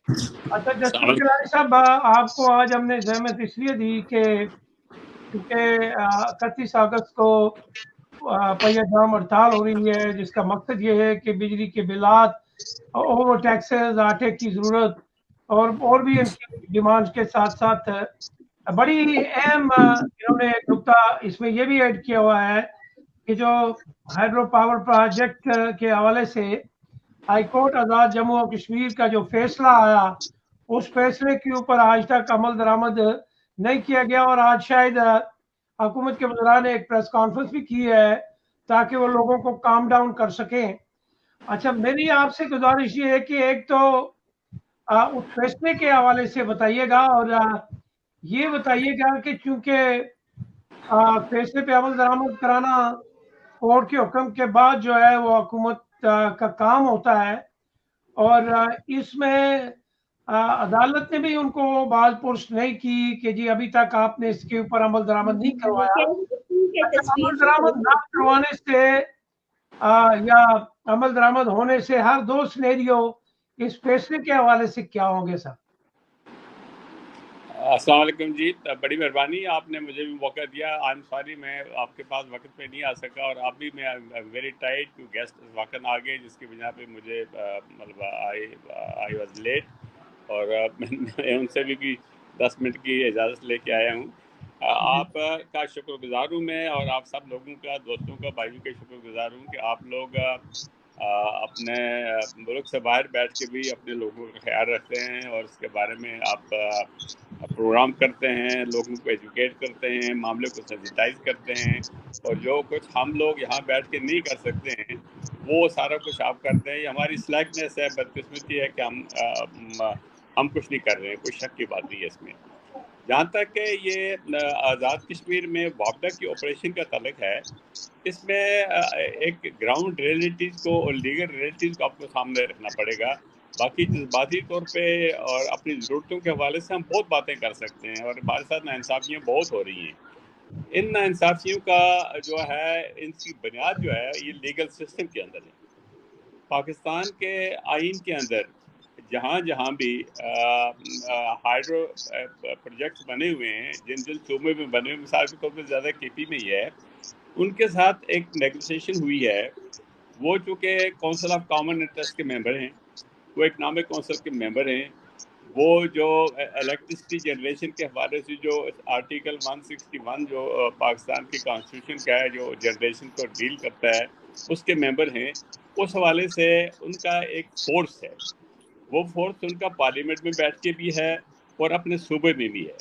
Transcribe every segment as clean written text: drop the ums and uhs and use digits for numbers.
اچھا جسٹس گیلانی صاحب، آپ کو آج ہم نے زحمت اس لیے دی کہ کیونکہ 31 اگست کو پہیہ جام ہڑتال ہو رہی ہے، جس کا مقصد یہ ہے کہ بجلی کے بلات، اوور ٹیکسز، آٹے کی ضرورت اور بھی ان کی ڈیمانڈ کے ساتھ ساتھ بڑی اہم انہوں نے ایک نقطہ اس میں یہ بھی ایڈ کیا ہوا ہے کہ جو ہائیڈرو پاور پروجیکٹ کے حوالے سے ہائی کورٹ آزاد جموں و کشمیر کا جو فیصلہ آیا، اس فیصلے کے اوپر آج تک عمل درآمد نہیں کیا گیا، اور آج شاید حکومت کے وزراء نے ایک پریس کانفرنس بھی کی ہے تاکہ وہ لوگوں کو کام ڈاؤن کر سکیں۔ اچھا، میری آپ سے گزارش یہ ہے کہ ایک تو اس فیصلے کے حوالے سے بتائیے گا، اور یہ بتائیے گا کہ چونکہ فیصلے پہ عمل درآمد کرانا کورٹ کے حکم کے بعد جو ہے وہ حکومت کا کام ہوتا ہے، اور اس میں عدالت نے بھی ان کو باز پرس نہیں کی کہ جی ابھی تک آپ نے اس کے اوپر عمل درآمد نہیں کروایا۔ اچھا، عمل درآمد نہ کروانے سے یا عمل درآمد ہونے سے ہر دو سینیریو اس فیصلے کے حوالے سے کیا ہوں گے سر؟ السلام علیکم جی، بڑی مہربانی، آپ نے مجھے بھی موقع دیا۔ آئی ایم سوری میں آپ کے پاس وقت پہ نہیں آ سکا، اور اب بھی میں ویری ٹائٹ ٹو گیسٹ وقت آ گئے، جس کی بنا پہ مجھے مطلب آئی واز لیٹ، اور میں ان سے بھی 10 منٹ کی اجازت لے کے آیا ہوں۔ آپ کا شکر گزار ہوں میں، اور آپ سب لوگوں کا، دوستوں کا، بھائیوں کا شکر گزار ہوں کہ آپ لوگ اپنے ملک سے باہر بیٹھ کے بھی اپنے لوگوں کا خیال رکھتے ہیں، اور اس کے بارے میں آپ پروگرام کرتے ہیں، لوگوں کو ایجوکیٹ کرتے ہیں، معاملے کو سینسیٹائز کرتے ہیں، اور جو کچھ ہم لوگ یہاں بیٹھ کے نہیں کر سکتے ہیں وہ سارا کچھ آپ کرتے ہیں۔ یہ ہماری سلیکٹنیس ہے، بدقسمتی ہے کہ ہم کچھ نہیں کر رہے ہیں، کوئی شک کی بات نہیں ہے اس میں۔ جہاں تک کہ یہ آزاد کشمیر میں وابڈا کی آپریشن کا تعلق ہے، اس میں ایک گراؤنڈ ریئلٹیز کو اور لیگل ریئلٹیز کو آپ کو سامنے رکھنا پڑے گا۔ باقی جذباتی طور پہ اور اپنی ضرورتوں کے حوالے سے ہم بہت باتیں کر سکتے ہیں، اور ہمارے ساتھ ناانصافیاں بہت ہو رہی ہیں۔ ان ناانصافیوں کا جو ہے، ان کی بنیاد جو ہے یہ لیگل سسٹم کے اندر ہے۔ پاکستان کے آئین کے اندر جہاں جہاں بھی ہائیڈرو پروجیکٹس بنے ہوئے ہیں، جن صوبے میں بنے ہوئے، مثال کے طور پہ زیادہ کے پی میں ہی ہے، ان کے ساتھ ایک نیگوسیشن ہوئی ہے۔ وہ چونکہ کونسل آف کامن انٹرسٹ کے ممبر ہیں، وہ اکنامک کونسل کے ممبر ہیں، وہ جو الیکٹرسٹی جنریشن کے حوالے سے جو آرٹیکل 161 جو پاکستان کے کانسٹیٹیوشن کا ہے، جو جنریشن کو ڈیل کرتا ہے، اس کے ممبر ہیں۔ اس حوالے سے ان کا ایک فورس ہے، وہ فورس ان کا پارلیمنٹ میں بیٹھ کے بھی ہے اور اپنے صوبے میں بھی ہے۔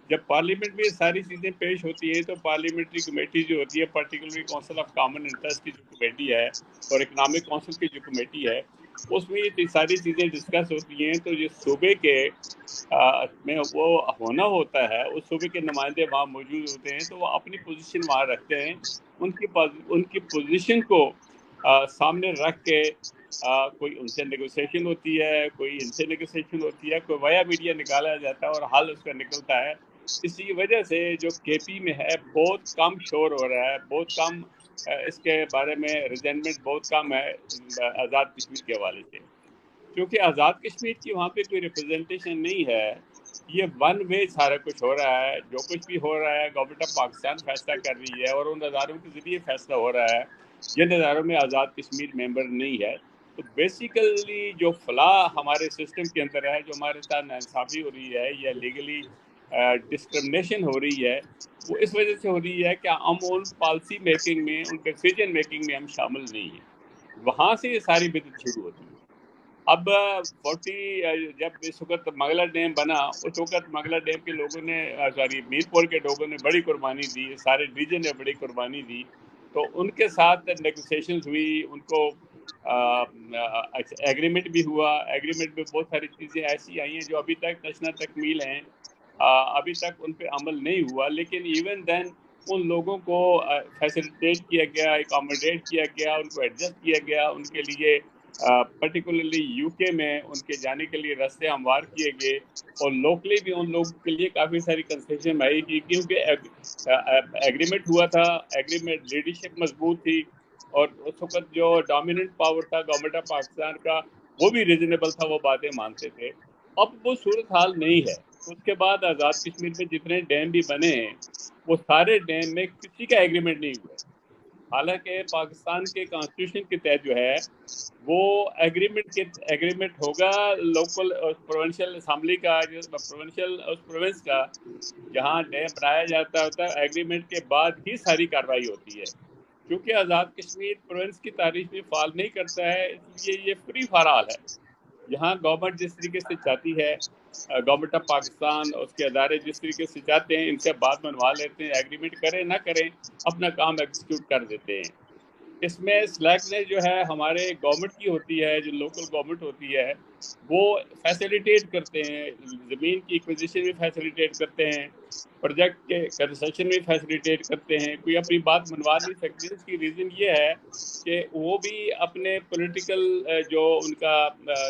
جب پارلیمنٹ میں یہ ساری چیزیں پیش ہوتی ہیں تو پارلیمنٹری کمیٹی جو ہوتی ہے، particularly council of common interest کی جو کمیٹی ہے اور اکنامک کونسل کی جو کمیٹی ہے، اس میں یہ ساری چیزیں ڈسکس ہوتی ہیں۔ تو یہ صوبے کے میں وہ ہونا ہوتا ہے، اس صوبے کے نمائندے وہاں موجود ہوتے ہیں، تو وہ اپنی پوزیشن وہاں رکھتے ہیں۔ ان کی پوزیشن کو سامنے رکھ کے کوئی ان سے نیگوسیشن ہوتی ہے، کوئی ان سے نیگوسیشن ہوتی ہے، کوئی ویا میڈیا نکالا جاتا ہے اور حل اس کا نکلتا ہے۔ اسی وجہ سے جو کے پی میں ہے بہت کم شور ہو رہا ہے، بہت کم اس کے بارے میں ریزنمنٹ بہت کم ہے آزاد کشمیر کے حوالے سے، کیونکہ آزاد کشمیر کی وہاں پہ کوئی ریپرزنٹیشن نہیں ہے۔ یہ ون وے سارا کچھ ہو رہا ہے، جو کچھ بھی ہو رہا ہے گورنمنٹ آف پاکستان فیصلہ کر رہی ہے، اور ان اداروں کے ذریعے فیصلہ ہو رہا ہے جن اداروں میں آزاد کشمیر ممبر نہیں ہے۔ تو بیسیکلی جو فلاح ہمارے سسٹم کے اندر ہے، جو ہمارے ساتھ ناانصافی ہو رہی ہے یا لیگلی ڈسکرمنیشن ہو رہی ہے، وہ اس وجہ سے ہو رہی ہے کہ ہم ان پالیسی میکنگ میں، ان ڈیسیجن میکنگ میں ہم شامل نہیں ہیں۔ وہاں سے یہ ساری بدعت شروع ہوتی ہے۔ اب 40 جب اس وقت منگلا ڈیم بنا، اس وقت منگلا ڈیم کے لوگوں نے میر پور کے لوگوں نے بڑی قربانی دی، سارے ریجن نے بڑی قربانی دی، تو ان کے ساتھ نیگوسیشنز ہوئی، ان کو ایگریمنٹ بھی ہوا۔ ایگریمنٹ میں بہت ساری چیزیں ایسی آئی ہیں جو ابھی تک نشنا تکمیل ہیں، ابھی تک ان پہ عمل نہیں ہوا، لیکن ایون دین ان لوگوں کو فیسیلیٹیٹ کیا گیا، اکاموڈیٹ کیا گیا، ان کو ایڈجسٹ کیا گیا، ان کے لیے پرٹیکولرلی یو کے میں ان کے جانے کے لیے راستے ہموار کیے گئے، اور لوکلی بھی ان لوگوں کے لیے کافی ساری کنسیشن آئی تھی، کیونکہ ایگریمنٹ ہوا تھا، ایگریمنٹ لیڈرشپ مضبوط تھی، اور اس وقت جو ڈومیننٹ پاور تھا گورنمنٹ آف پاکستان کا، وہ بھی ریزنیبل تھا، وہ باتیں مانتے تھے۔ اب وہ صورتحال نہیں ہے. اس کے بعد آزاد کشمیر میں جتنے ڈیم بھی بنے ہیں وہ سارے ڈیم میں کسی کا ایگریمنٹ نہیں ہوا ہے. حالانکہ پاکستان کے کانسٹیٹیوشن کے تحت جو ہے وہ ایگریمنٹ ہوگا لوکل پروونشل اسمبلی کا, پروونشل پروونس کا, جہاں ڈیم بنایا جاتا ہوتا ہے. ایگریمنٹ کے بعد ہی ساری کارروائی ہوتی ہے. کیونکہ آزاد کشمیر پروونس کی تاریخ میں فال نہیں کرتا ہے, اس لیے یہ فری فار آل ہے. یہاں گورنمنٹ جس طریقے سے چاہتی ہے, گورنمنٹ آف پاکستان اس کے ادارے جس طریقے سے چاہتے ہیں ان سے بات منوا لیتے ہیں, ایگریمنٹ کریں نہ کریں اپنا کام ایگزیکیوٹ کر دیتے ہیں. اس میں سلیکنیس جو ہے ہمارے گورنمنٹ کی ہوتی ہے, جو لوکل گورنمنٹ ہوتی ہے وہ فیسیلیٹیٹ کرتے ہیں, زمین کی ایکوزیشن بھی فیسیلیٹیٹ کرتے ہیں, پروجیکٹ کے کنسٹرکشن بھی فیسیلیٹیٹ کرتے ہیں. کوئی اپنی بات منوا نہیں سکتی. اس کی ریزن یہ ہے کہ وہ بھی اپنے پولیٹیکل جو ان کا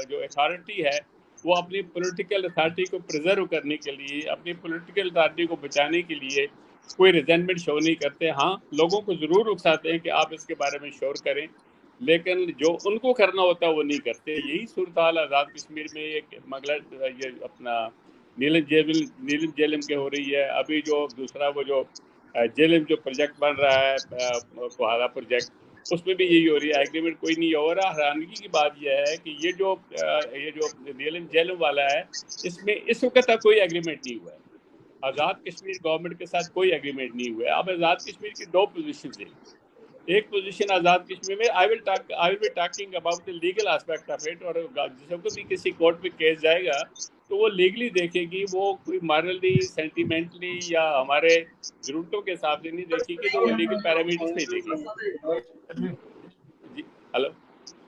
جو اتھارٹی ہے وہ اپنی پولیٹیکل اتھارٹی کو پریزرو کرنے کے لیے, اپنی پولیٹیکل اتھارٹی کو بچانے کے لیے کوئی ریزنٹمنٹ شو نہیں کرتے. ہاں لوگوں کو ضرور اکساتے ہیں کہ آپ اس کے بارے میں شور کریں, لیکن جو ان کو کرنا ہوتا ہے وہ نہیں کرتے. یہی صورتحال آزاد کشمیر میں ایک یہ اپنا نیلم جیلم کے ہو رہی ہے. ابھی جو دوسرا وہ جو جیلم جو پروجیکٹ بن رہا ہے کوہارا پروجیکٹ, اس میں بھی یہی ہو رہی ہے, ایگریمنٹ کوئی نہیں ہو رہا. حیرانگی کی بات یہ ہے کہ یہ جو نیلم جیلم والا ہے اس میں اس وقت تک کوئی ایگریمنٹ نہیں ہوا ہے. آزاد کشمیر گورنمنٹ کے ساتھ کوئی ایگریمنٹ نہیں ہوا ہے. اب آزاد کشمیر کی دو پوزیشنز ہیں. ایک پوزیشن آزاد کشمیر میں I will be talking about the legal aspect of it, اور جس وقت بھی کسی کورٹ میں کیس جائے گا تو وہ لیگلی دیکھے گی, وہ کوئی مارلی سینٹیمنٹلی یا ہمارے ضرورتوں کے حساب سے نہیں دیکھے گی, تو وہ لیگل پیرامیٹرز پہ دیکھے گی. جی ہلو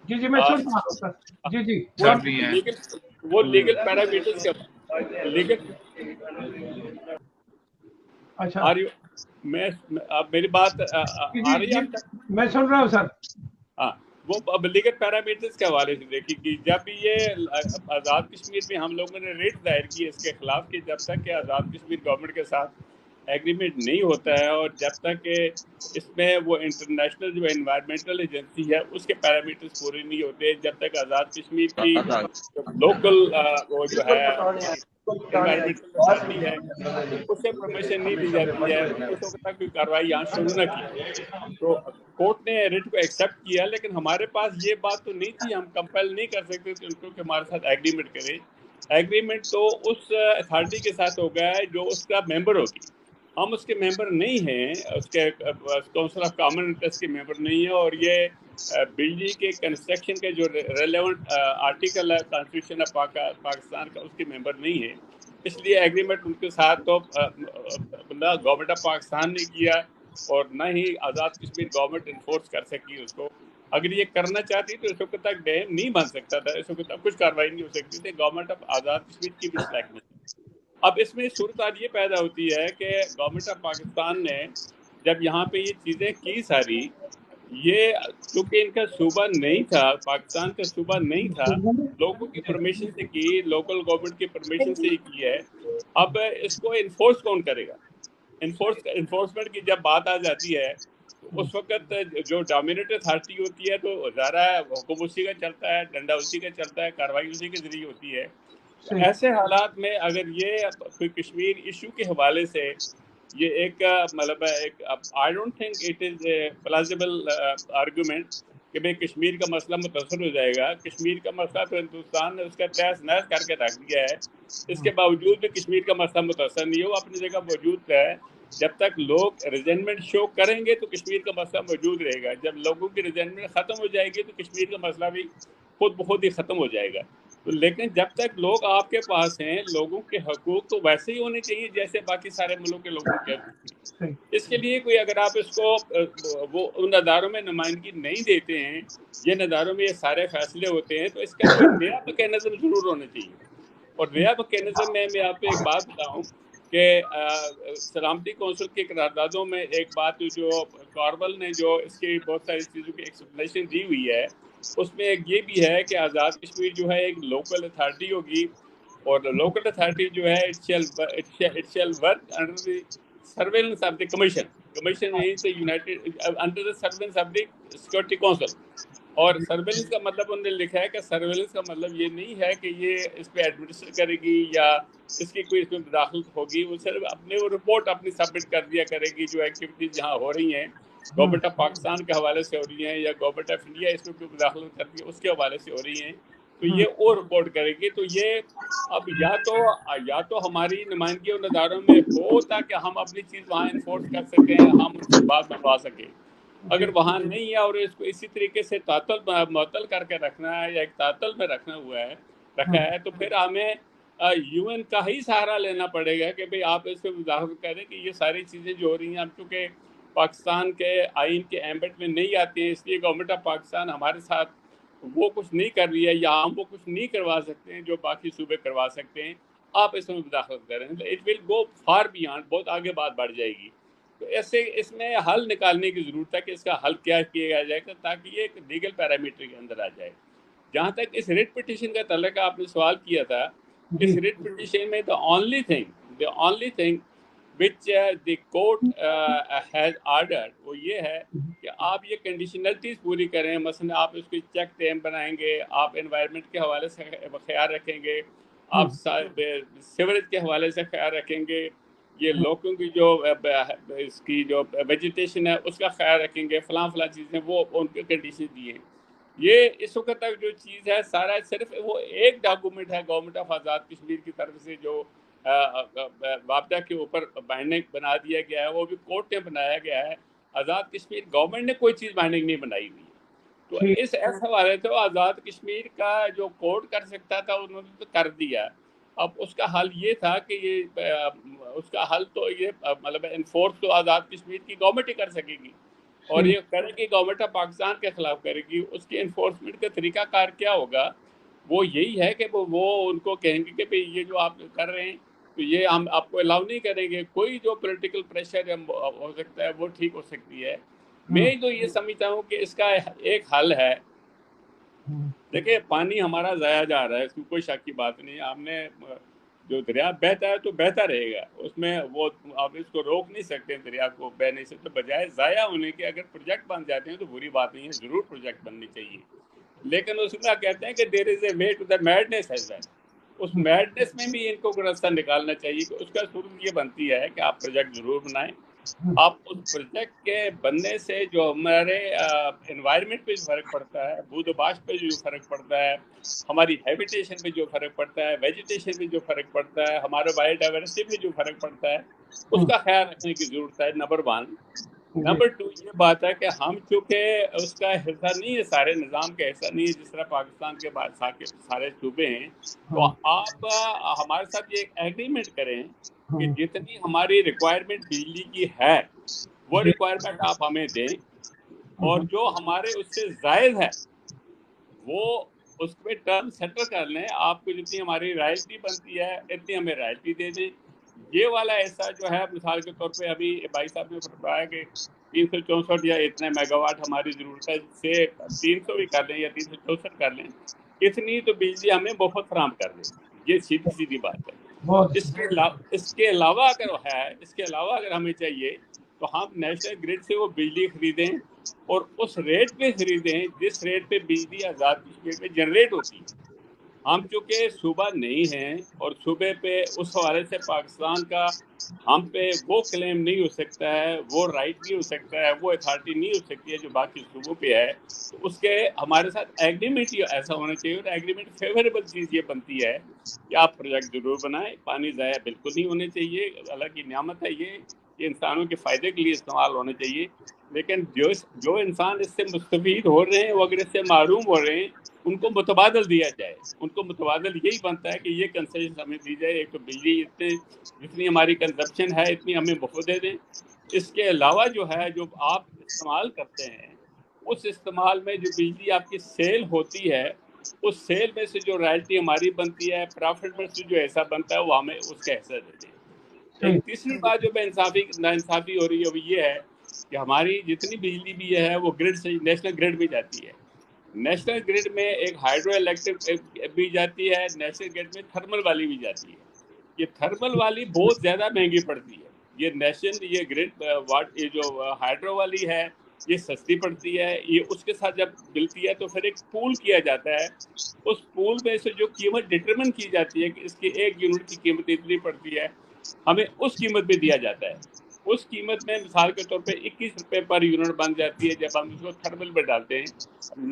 جی جی میں سن رہا ہوں سر. جی جی وہ لیگل پیرامیٹرز کا لیگل. اچھا میں اب میری بات آ رہی ہے آپ تک؟ میں سن رہا ہوں سر. ہاں, وہ اب لیگل پیرامیٹرز کے حوالے سے دیکھیے کہ جب یہ آزاد کشمیر میں ہم لوگوں نے ریٹ دائر کی اس کے خلاف کہ جب تک کہ آزاد کشمیر گورنمنٹ کے ساتھ ایگریمنٹ نہیں ہوتا ہے اور جب تک کہ اس میں وہ انٹرنیشنل جو انوائرمنٹل ایجنسی ہے اس کے پیرامیٹرز پورے نہیں ہوتے, جب تک آزاد کشمیر کی لوکل وہ جو ہے انوائرمنٹل اتھارٹی ہے اس سے پرمیشن نہیں دی جاتی ہے, اس وقت تک کوئی کارروائی یہاں شروع نہ کی. تو کورٹ نے ریٹ کو ایکسیپٹ کیا, لیکن ہمارے پاس یہ بات تو نہیں تھی, ہم کمپیل نہیں کر سکتے تھے ان کو کہ ہمارے ساتھ ایگریمنٹ کریں. ایگریمنٹ تو اس اتھارٹی کے ساتھ ہو گیا ہے جو اس کا ممبر ہوگی. ہم اس کے ممبر نہیں ہیں, اس کے کونسل آف کامن انٹرسٹ کے ممبر نہیں ہیں, اور یہ بجلی کے کنسٹرکشن کے جو ریلیونٹ آرٹیکل ہے کانسٹیٹیوشن آف پاکستان کا اس کے ممبر نہیں ہے. اس لیے ایگریمنٹ ان کے ساتھ تو نہ گورنمنٹ آف پاکستان نے کیا اور نہ ہی آزاد کشمیر گورنمنٹ انفورس کر سکی اس کو. اگر یہ کرنا چاہتی تو اس وقت تک ڈیم نہیں بن سکتا تھا, اس وقت تک کچھ کارروائی نہیں ہو سکتی تھی. گورنمنٹ آف آزاد کشمیر کی بھی سلیکٹ نہیں. اب اس میں صورتحال یہ پیدا ہوتی ہے کہ گورنمنٹ آف پاکستان نے جب یہاں پہ یہ چیزیں کی ساری, یہ چونکہ ان کا صوبہ نہیں تھا, پاکستان کا صوبہ نہیں تھا, لوگوں کی پرمیشن سے کی, لوکل گورنمنٹ کی پرمیشن سے ہی کی ہے. اب اس کو انفورس کون کرے گا؟ انفورسمنٹ کی جب بات آ جاتی ہے تو اس وقت جو ڈومینیٹ اتھارٹی ہوتی ہے تو ظاہر ہے حکم اسی کا چلتا ہے, ڈنڈا اسی کا چلتا ہے, کارروائی اسی کے ذریعے ہوتی ہے. ایسے حالات میں اگر یہ کوئی کشمیر ایشو کے حوالے سے یہ ایک مطلب ایک I don't think it is a plausible argument کہ بھائی کشمیر کا مسئلہ متاثر ہو جائے گا. کشمیر کا مسئلہ تو ہندوستان نے اس کا تہس نہس کر کے رکھ دیا ہے, اس کے باوجود بھی کشمیر کا مسئلہ متاثر نہیں ہو, اپنی جگہ موجود ہے. جب تک لوگ ریزنٹمنٹ شو کریں گے تو کشمیر کا مسئلہ موجود رہے گا. جب لوگوں کی ریزنٹمنٹ ختم ہو جائے گی تو کشمیر کا مسئلہ بھی خود بخود ہی ختم ہو جائے گا. تو لیکن جب تک لوگ آپ کے پاس ہیں, لوگوں کے حقوق تو ویسے ہی ہونے چاہیے جیسے باقی سارے ملک کے لوگوں کے. اس کے لیے کوئی اگر آپ اس کو وہ ان اداروں میں نمائندگی نہیں دیتے ہیں, جن اداروں میں یہ سارے فیصلے ہوتے ہیں, تو اس کا کوئی نیا میکینزم ضرور ہونا چاہیے. اور نیا میکینزم میں آپ کو ایک بات بتاؤں کہ سلامتی کونسل کی قراردادوں میں ایک بات جو کاربل نے جو اس کی بہت ساری چیزوں کی ایکسپلینیشن دی ہوئی ہے, اس میں ایک یہ بھی ہے کہ آزاد کشمیر جو ہے ایک لوکل اتھارٹی ہوگی, اور لوکل اتھارٹی جو ہے it shall work under the surveillance of the commission. Commission یہیں سے United under the surveillance of the security council. اور سرویلنس کا مطلب انہوں نے لکھا ہے کہ سرویلنس کا مطلب یہ نہیں ہے کہ یہ اس پہ ایڈمنسٹر کرے گی یا اس کی کوئی اس میں مداخلت ہوگی، وہ صرف اپنے وہ رپورٹ اپنی سبمٹ کر دیا کرے گی جو ایکٹیویٹیز جہاں ہو رہی ہیں گورنمنٹ آف پاکستان کے حوالے سے ہو رہی ہیں یا گورنمنٹ آف انڈیا اس میں کوئی مداخلت کرتی ہے اس کے حوالے سے ہو رہی ہیں، تو یہ وہ رپورٹ کرے گی. تو یہ اب یا تو ہماری نمائندگی ان اداروں میں ہو تاکہ ہم اپنی چیز وہاں انفورس کر سکیں، ہم ان سے بات منوا سکیں. اگر وہاں نہیں ہے اور اس کو اسی طریقے سے معطل کر کے رکھنا ہے یا ایک تعطل میں رکھا ہے تو پھر ہمیں یو این کا ہی سہارا لینا پڑے گا کہ بھئی آپ اس پہ مداخلت کریں کہ یہ ساری چیزیں جو ہو رہی ہیں ہم چونکہ پاکستان کے آئین کے ایمبٹ میں نہیں آتی ہیں، اس لیے گورنمنٹ آف پاکستان ہمارے ساتھ وہ کچھ نہیں کر رہی ہے یا ہم وہ کچھ نہیں کروا سکتے ہیں جو باقی صوبے کروا سکتے ہیں، آپ اس میں مداخلت کریں. It will go for beyond, بہت آگے بات بڑھ جائے گی. تو ایسے اس میں حل نکالنے کی ضرورت ہے کہ اس کا حل کیا کیا جائے گا تاکہ یہ ایک لیگل پیرامیٹر کے اندر آ جائے. جہاں تک اس ریٹ پٹیشن کا تعلق آپ نے سوال کیا تھا، اس ریٹ پٹیشن میں the only thing which the court has ordered وہ یہ ہے کہ آپ یہ کنڈیشنلٹیز پوری کریں. مثلا آپ اس کو چیک ڈیم بنائیں گے، آپ انوائرمنٹ کے حوالے سے خیال رکھیں گے، آپ سیوریج کے حوالے سے خیال رکھیں گے، یہ لوگوں کی جو اس کی جو ویجیٹیشن ہے اس کا خیال رکھیں گے، فلاں چیزیں وہ ان کے کنڈیشن دی ہیں. یہ اس وقت تک جو چیز ہے سارا صرف وہ ایک ڈاکومنٹ ہے گورنمنٹ آف آزاد کشمیر کی طرف سے جو وابدہ کے اوپر بائنڈنگ بنا دیا گیا ہے، وہ بھی کورٹ نے بنایا گیا ہے. آزاد کشمیر گورنمنٹ نے کوئی چیز بائنڈنگ نہیں بنائی ہوئی. تو اس حوالے سے آزاد کشمیر کا جو کورٹ کر سکتا تھا انہوں نے تو کر دیا. اب اس کا حل یہ تھا کہ اس کا حل تو یہ مطلب انفورس تو آزاد کشمیر کی گورنمنٹ ہی کر سکے گی، اور یہ کرے گی گورنمنٹ آف پاکستان کے خلاف کرے گی. اس کی انفورسمنٹ کا طریقہ کار کیا ہوگا؟ وہ یہی ہے کہ وہ ان کو کہیں گے کہ بھئی یہ جو آپ کر رہے ہیں تو یہ ہم آپ کو الاؤ نہیں کریں گے. کوئی جو پولیٹیکل پریشر ہو سکتا ہے وہ ٹھیک ہو سکتی ہے. میں تو یہ سمجھتا ہوں کہ اس کا ایک حل ہے. دیکھیں پانی ہمارا ضائع جا رہا ہے، اس میں کوئی شک کی بات نہیں. آپ نے جو دریا بہتا ہے تو بہتا رہے گا، اس میں وہ آپ اس کو روک نہیں سکتے، دریا کو بہ نہیں سکتے. بجائے ضائع ہونے کے اگر پروجیکٹ بن جاتے ہیں تو بری بات نہیں ہے، ضرور پروجیکٹ بننی چاہیے. لیکن اس میں کہتے ہیں کہ there is a way to the madness as well. اس میڈنس میں بھی ان کو راستہ نکالنا چاہیے کہ اس کا صورت یہ بنتی ہے کہ آپ پروجیکٹ ضرور بنائیں. آپ اس پروجیکٹ کے بننے سے جو ہمارے انوائرمنٹ پہ جو فرق پڑتا ہے، بود و باش پہ جو فرق پڑتا ہے، ہماری ہیبیٹیشن پہ جو فرق پڑتا ہے، ویجیٹیشن پہ جو فرق پڑتا ہے، ہمارے بایو ڈائیورسٹی پہ جو فرق پڑتا ہے، اس کا خیال رکھنے کی ضرورت ہے. نمبر 1. نمبر 2 یہ بات ہے کہ ہم چونکہ اس کا حصہ نہیں ہے، سارے نظام کا حصہ نہیں ہے جس طرح پاکستان کے بعد سارے صوبے ہیں، تو آپ ہمارے ساتھ یہ ایک ایگریمنٹ کریں کہ جتنی ہماری ریکوائرمنٹ بجلی کی ہے وہ ریکوائرمنٹ آپ ہمیں دیں، اور جو ہمارے اس سے زائد ہے وہ اس پہ ٹرم سیٹل کر لیں. آپ کو جتنی ہماری رائلٹی بنتی ہے اتنی ہمیں رائلٹی دے دیں. یہ والا ایسا جو ہے مثال کے طور پہ ابھی بھائی صاحب نے بتایا کہ 364 یا اتنے میگا واٹ ہماری ضرورت ہے، سے 300 بھی کر لیں یا 364 کر لیں، اتنی تو بجلی ہمیں بہت فراہم کر دیں. یہ سیدھی بات ہے. اس کے علاوہ اگر ہمیں چاہیے تو ہم نیشنل گریڈ سے وہ بجلی خریدیں اور اس ریٹ پہ خریدیں جس ریٹ پہ بجلی آزاد کشمیر میں جنریٹ ہوتی ہے. ہم چونکہ صوبہ نہیں ہیں اور صوبے پہ اس حوالے سے پاکستان کا ہم پہ وہ کلیم نہیں ہو سکتا ہے، وہ رائٹ نہیں ہو سکتا ہے، وہ اتھارٹی نہیں ہو سکتی ہے جو باقی صوبوں پہ ہے. تو اس کے ہمارے ساتھ ایگریمنٹ ہی ایسا ہونا چاہیے، اور ایگریمنٹ فیوریبل چیز یہ بنتی ہے کہ آپ پروجیکٹ ضرور بنائیں. پانی ضائع بالکل نہیں ہونے چاہیے، اللہ کی نعمت ہے یہ انسانوں کے فائدے کے لیے استعمال ہونا چاہیے. لیکن جو انسان اس سے مستفید ہو رہے ہیں وہ اگر اس سے محروم ہو رہے ہیں ان کو متبادل دیا جائے. ان کو متبادل یہی بنتا ہے کہ یہ کنسیشن ہمیں دی جائے. ایک تو بجلی جتنی ہماری کنزپشن ہے اتنی ہمیں مفت دے دیں. اس کے علاوہ جو ہے جو آپ استعمال کرتے ہیں اس استعمال میں جو بجلی آپ کی سیل ہوتی ہے اس سیل میں سے جو رائلٹی ہماری بنتی ہے، پرافٹ میں سے جو ایسا بنتا ہے وہ ہمیں اس کا حصہ دے دیں. ایک تیسری بات جو ناانصافی ہو رہی ہے وہ یہ ہے کہ ہماری جتنی بجلی بھی ہے وہ گرڈ سے نیشنل گرڈ بھی جاتی ہے. نیشنل گرڈ میں ایک ہائیڈرو الیکٹرک بھی جاتی ہے، نیشنل گرڈ میں تھرمل والی بھی جاتی ہے. یہ تھرمل والی بہت زیادہ مہنگی پڑتی ہے. یہ گرڈ یہ جو ہائیڈرو والی ہے یہ سستی پڑتی ہے. یہ اس کے ساتھ جب ملتی ہے تو پھر ایک پول کیا جاتا ہے. اس پول میں سے جو قیمت ڈٹرمن کی جاتی ہے کہ اس کی ایک یونٹ کی قیمت اتنی پڑتی ہے, ہمیں اس قیمت پہ دیا جاتا ہے. اس قیمت میں مثال کے طور پہ 21 روپے پر یونٹ بن جاتی ہے جب ہم اس کو تھرمل میں ڈالتے ہیں.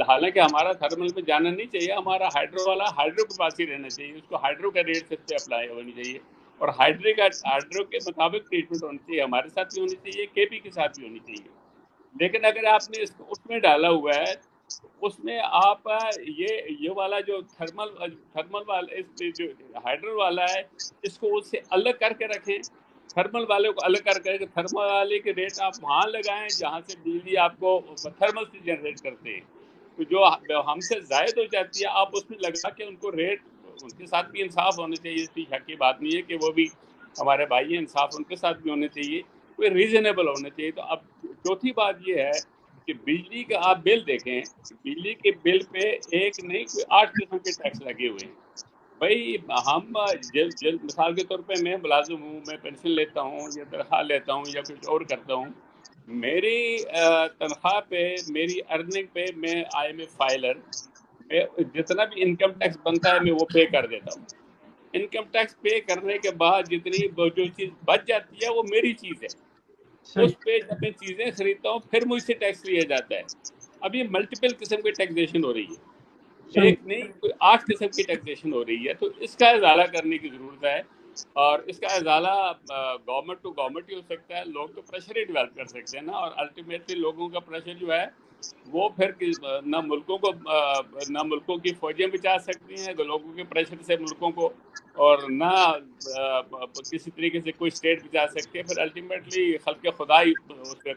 حالانکہ ہمارا تھرمل میں جانا نہیں چاہیے, ہمارا ہائیڈرو والا ہائیڈرو کے پاس ہی رہنا چاہیے, اس کو ہائیڈرو کا ریٹ سب سے اپلائی ہونی چاہیے, اور ہائیڈرو کے مطابق ٹریٹمنٹ ہونی چاہیے, ہمارے ساتھ بھی ہونی چاہیے, کے پی کے ساتھ بھی ہونی چاہیے. لیکن اگر آپ نے اس کو اس میں ڈالا ہوا ہے, اس میں آپ یہ والا جو تھرمل والا جو ہائیڈرو والا ہے, اس کو اس سے الگ کر کے رکھیں. تھرمل والے کو الگ کر کے تھرمل والے کے ریٹ آپ وہاں لگائیں جہاں سے بجلی آپ کو تھرمل سے جنریٹ کرتے ہیں. تو جو ہم سے زائد ہو جاتی ہے آپ اس میں لگا کے ان کو ریٹ, ان کے ساتھ بھی انصاف ہونا چاہیے. اس کی شک کی بات نہیں ہے کہ وہ بھی ہمارے بھائی ہیں, انصاف ان کے ساتھ بھی ہونے چاہیے, کوئی ریزنیبل ہونا چاہیے. تو اب چوتھی بات یہ ہے کہ بجلی کا آپ بل دیکھیں, بجلی کے بل پہ ایک نہیں کوئی 8 قسم کے ٹیکس لگے ہوئے ہیں. بھائی ہم مثال کے طور پہ میں ملازم ہوں, میں پینشن لیتا ہوں یا تنخواہ لیتا ہوں یا کچھ اور کرتا ہوں. میری تنخواہ پہ, میری ارننگ پہ میں آئی ایم اے فائلر, میں جتنا بھی انکم ٹیکس بنتا ہے میں وہ پے کر دیتا ہوں. انکم ٹیکس پے کرنے کے بعد جتنی جو چیز بچ جاتی ہے وہ میری چیز ہے. اس پہ جب میں چیزیں خریدتا ہوں پھر مجھ سے ٹیکس لیا جاتا ہے. اب یہ ملٹیپل قسم کی ٹیکسیشن ہو رہی ہے, ایک نہیں کوئی 8 قسم کی ٹیکسیشن ہو رہی ہے. تو اس کا ازالہ کرنے کی ضرورت ہے, اور اس کا ازالہ گورنمنٹ ٹو گورنمنٹ ہی ہو سکتا ہے. لوگ تو پریشر ہی ڈیولپ کر سکتے ہیں نا, اور الٹیمیٹلی لوگوں کا پریشر جو ہے وہ پھر نہ ملکوں کی فوجیں بچا سکتی ہیں لوگوں کے پریشر سے ملکوں کو, اور نہ کسی طریقے سے کوئی اسٹیٹ بچا سکتی ہے. پھر الٹیمیٹلی خلق خدا ہی اس پہ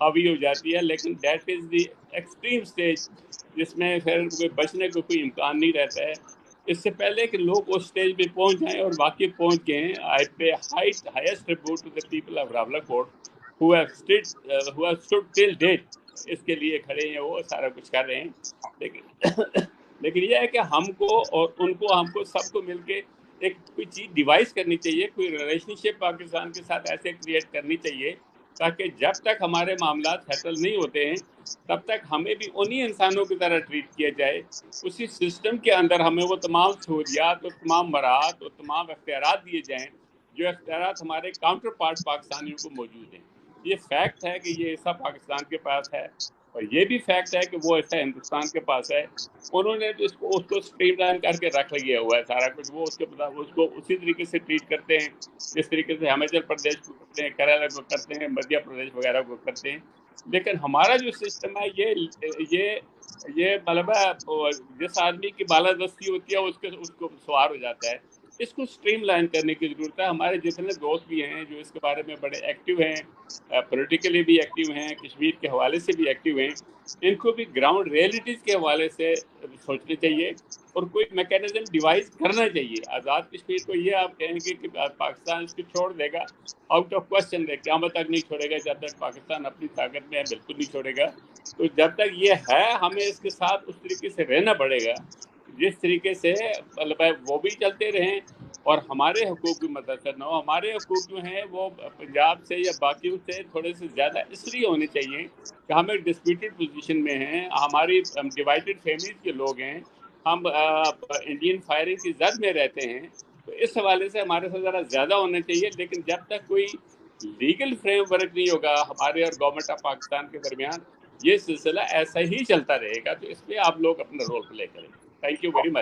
حاوی ہو جاتی ہے. لیکن that is the extreme stage جس میں پھر کوئی بچنے کو کوئی امکان نہیں رہتا ہے. اس سے پہلے کہ لوگ اس اسٹیج پہ پہنچ جائیں, اور واقعی پہنچ گئے ہیں, I pay highest tribute to the people of Rawalakot who have stood till date. اس کے لیے کھڑے ہیں, وہ سارا کچھ کر رہے ہیں. لیکن یہ ہے کہ ہم کو اور ان کو, ہم کو سب کو مل کے ایک کوئی چیز ڈیوائس کرنی چاہیے, کوئی ریلیشن شپ پاکستان کے ساتھ ایسے کریٹ کرنی چاہیے تاکہ جب تک ہمارے معاملات سیٹل نہیں ہوتے ہیں تب تک ہمیں بھی انہی انسانوں کی طرح ٹریٹ کیا جائے. اسی سسٹم کے اندر ہمیں وہ تمام سہولیات, وہ تمام مراحت, وہ تمام اختیارات دیے جائیں جو اختیارات ہمارے کاؤنٹر پارٹ پاکستانیوں کو موجود ہیں. یہ فیکٹ ہے کہ یہ حصہ پاکستان کے پاس ہے, اور یہ بھی فیکٹ ہے کہ وہ حصہ ہندوستان کے پاس ہے. انہوں نے اس کو اسٹریم لائن کر کے رکھ لیا ہوا ہے سارا کچھ. وہ اس کو اسی طریقے سے ٹریٹ کرتے ہیں جس طریقے سے ہماچل پردیش کو کرتے ہیں, کیرلا کو کرتے ہیں, مدھیہ پردیش وغیرہ کو کرتے ہیں. لیکن ہمارا جو سسٹم ہے یہ مطلب جس آدمی کی بالادستی ہوتی ہے اس کو سوار ہو جاتا ہے. اس کو سٹریم لائن کرنے کی ضرورت ہے. ہمارے جتنے دوست بھی ہیں جو اس کے بارے میں بڑے ایکٹیو ہیں, پولیٹیکلی بھی ایکٹیو ہیں, کشمیر کے حوالے سے بھی ایکٹیو ہیں, ان کو بھی گراؤنڈ ریئلٹیز کے حوالے سے سوچنا چاہیے اور کوئی میکینزم ڈیوائز کرنا چاہیے. آزاد کشمیر کو یہ آپ کہیں گے کہ پاکستان اس کو چھوڑ دے گا, آؤٹ آف کوشچن ہے, قیامت تک نہیں چھوڑے گا. جب تک پاکستان اپنی طاقت میں ہے بالکل نہیں چھوڑے گا. تو جب تک یہ ہے ہمیں اس کے ساتھ اس طریقے سے رہنا پڑے گا جس طریقے سے مطلب وہ بھی چلتے رہیں اور ہمارے حقوق بھی متاثر نہ ہو. ہمارے حقوق جو ہیں وہ پنجاب سے یا باقیوں سے تھوڑے سے زیادہ اس لیے ہونے چاہیے کہ ہم ایک ڈسپیوٹڈ پوزیشن میں ہیں, ہماری ڈیوائڈڈ فیملیز کے لوگ ہیں, ہم انڈین فائرنگ کی زد میں رہتے ہیں. تو اس حوالے سے ہمارے سے ذرا زیادہ ہونا چاہیے. لیکن جب تک کوئی لیگل فریم ورک نہیں ہوگا ہمارے اور گورنمنٹ آف پاکستان کے درمیان, یہ سلسلہ ایسا ہی چلتا رہے گا. تو اس میں آپ لوگ اپنا رول پلے کریں. Thank you very much.